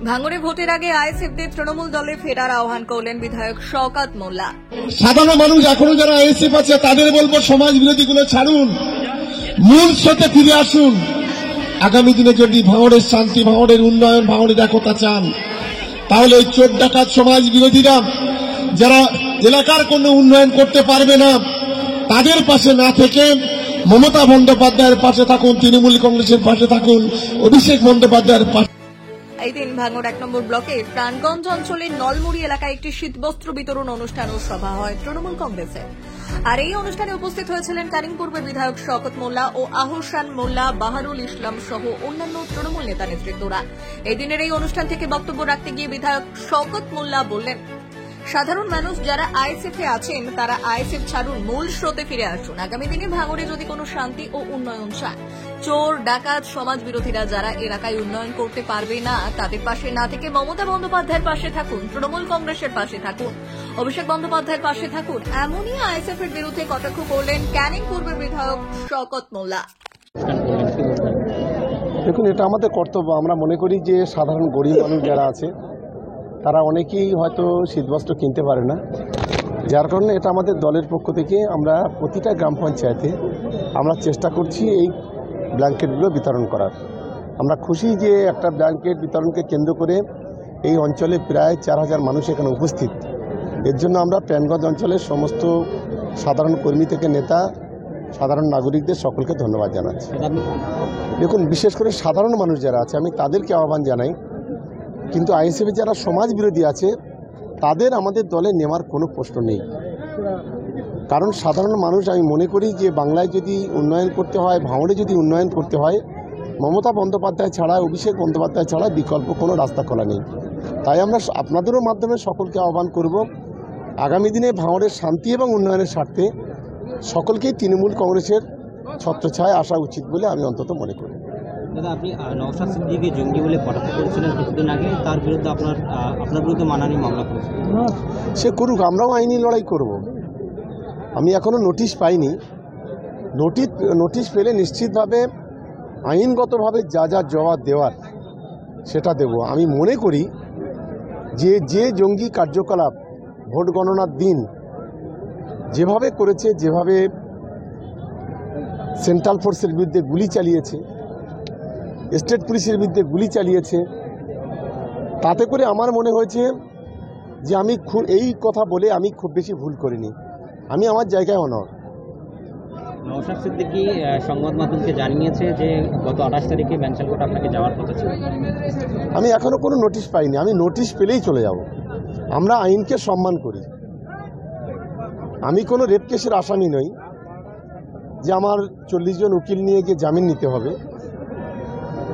ভাঙড়ে ভোটের আগে আইএসএফদের তৃণমূল দলে ফেরার আহ্বান করলেন বিধায়ক শওকত মোল্লা। সাধারণ মানুষ এখনো যারা আইএসএফ আছে তাদের বলবো সমাজ বিরোধীগুলো ছাড়ুন, মূল স্রোতে ফিরে আসুন। আগামী দিনে যদি ভাঙড়ের শান্তি, ভাঙড়ের উন্নয়ন, ভাঙড়ের একতা চান, তাহলে এই চোর ডাকাত সমাজ বিরোধীরা যারা এলাকার কোনো উন্নয়ন করতে পারবে না তাদের পাশে না থেকে মমতা বন্দ্যোপাধ্যায়ের পাশে থাকুন, তৃণমূল কংগ্রেসের পাশে থাকুন, অভিষেক বন্দ্যোপাধ্যায়ের পাশে। এই দিন ভাঙড় 1 নম্বর ব্লকের প্রাণগঞ্জ অঞ্চলের নলমুড়ি এলাকায় একটি শীতবস্ত্র বিতরণ অনুষ্ঠান ও সভা হয় তৃণমূল কংগ্রেসের। আর এই অনুষ্ঠানে উপস্থিত হয়েছিলেন ক্যানিং পূর্বের বিধায়ক শওকত মোল্লা ও আহসান মোল্লা, বাহারুল ইসলাম সহ অন্যান্য তৃণমূল নেতা নেতৃত্বরা। এই দিনের এই অনুষ্ঠান থেকে বক্তব্য রাখতে গিয়ে বিধায়ক শওকত মোল্লা বললেন, সাধারণ মানুষ যারা আইএসএফে আছেন তারা আইএসএফ ছাড়ুন, মূল স্রোতে ফিরে আসুন। আগামী দিনে ভাঙড়ে যদি কোনো শান্তি ও উন্নয়ন চায়, চোর ডাকাত সমাজ বিরোধীরা যারা এলাকায় উন্নয়ন করতে পারবে না তাদের পাশে না থেকে মমতা বন্দ্যোপাধ্যায়ের পাশে থাকুন, তৃণমূল কংগ্রেসের পাশে থাকুন, অভিষেক বন্দ্যোপাধ্যায়ের পাশে থাকুন, এমনই আইএসএফ এর বিরুদ্ধে কটাক্ষ করলেন ক্যানিং পূর্বের বিধায়ক শওকত মোল্লা। দেখুন, এটা আমাদের কর্তব্য। আমরা মনে করি যে সাধারণ গরিব মানুষ যারা আছে তারা অনেকেই হয়তো শীতবস্ত্র কিনতে পারে না, যার কারণে এটা আমাদের দলের পক্ষ থেকে আমরা প্রতিটা গ্রাম পঞ্চায়েতে আমরা চেষ্টা করছি এই ব্ল্যাঙ্কেটগুলো বিতরণ করার। আমরা খুশি যে একটা ব্ল্যাঙ্কেট বিতরণকে কেন্দ্র করে এই অঞ্চলে প্রায় 4000 মানুষ এখানে উপস্থিত। এর জন্য আমরা প্রাণগঞ্জ অঞ্চলের সমস্ত সাধারণ কর্মী থেকে নেতা, সাধারণ নাগরিকদের সকলকে ধন্যবাদ জানাচ্ছি। দেখুন, বিশেষ করে সাধারণ মানুষ যারা আছে আমি তাদেরকে আহ্বান জানাই, কিন্তু আইএসএফে যারা সমাজ বিরোধী আছে তাদের আমাদের দলে নেওয়ার কোনো প্রশ্ন নেই। কারণ সাধারণ মানুষ, আমি মনে করি যে বাংলায় যদি উন্নয়ন করতে হয়, ভাঙড়ে যদি উন্নয়ন করতে হয়, মমতা বন্দ্যোপাধ্যায় ছাড়া, অভিষেক বন্দ্যোপাধ্যায় ছাড়া বিকল্প কোনো রাস্তা খোলা নেই। তাই আমরা আপনাদেরও মাধ্যমে সকলকে আহ্বান করব, আগামী দিনে ভাঙড়ের শান্তি এবং উন্নয়নের স্বার্থে সকলকেই তৃণমূল কংগ্রেসের ছত্রছায়ায় আসা উচিত বলে আমি অন্তত মনে করি। দাদা, আপনি নওশাদ সিদ্দিকীকে জঙ্গি বলে কটাক্ষ করেছিলেন কিছুদিন আগে, তার বিরুদ্ধে আপনার বিরুদ্ধে মানহানি মামলা করেছেন। সে করুক, আমরাও আইনি লড়াই করব। আমি এখনও নোটিশ পাইনি। নোটিশ পেলে নিশ্চিতভাবে আইনগতভাবে যা যা জবাব দেওয়ার সেটা দেব। আমি মনে করি যে জঙ্গি কার্যকলাপ ভোট গণনার দিন যেভাবে করেছে, যেভাবে সেন্ট্রাল ফোর্সের বিরুদ্ধে গুলি চালিয়েছে, স্টেট পুলিশের বিরুদ্ধে গুলি চালিয়েছে, তাতে করে আমার মনে হয়েছে যে আমি এই কথা বলে আমি খুব বেশি ভুল করিনি। আমি আমার জায়গায় অনড়। নওশাদ সিদ্দিকী সংবাদ মাধ্যমকে জানিয়েছে যে গত 28 তারিখে ব্যাংশালকোট আপনাকে যাওয়ার কথা ছিল। আমি এখনও কোনো নোটিশ পাইনি। আমি নোটিশ পেলেই চলে যাব। আমরা আইনকে সম্মান করি। আমি কোনো রেপ কেসের আসামি নই যে আমার 40 জন উকিল নিয়ে গিয়ে জামিন নিতে হবে।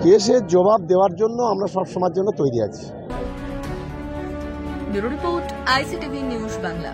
কেসের জবাব দেওয়ার জন্য আমরা সব সময়ের জন্য তৈরি আছি। Bureau report, ICTV news Bangla.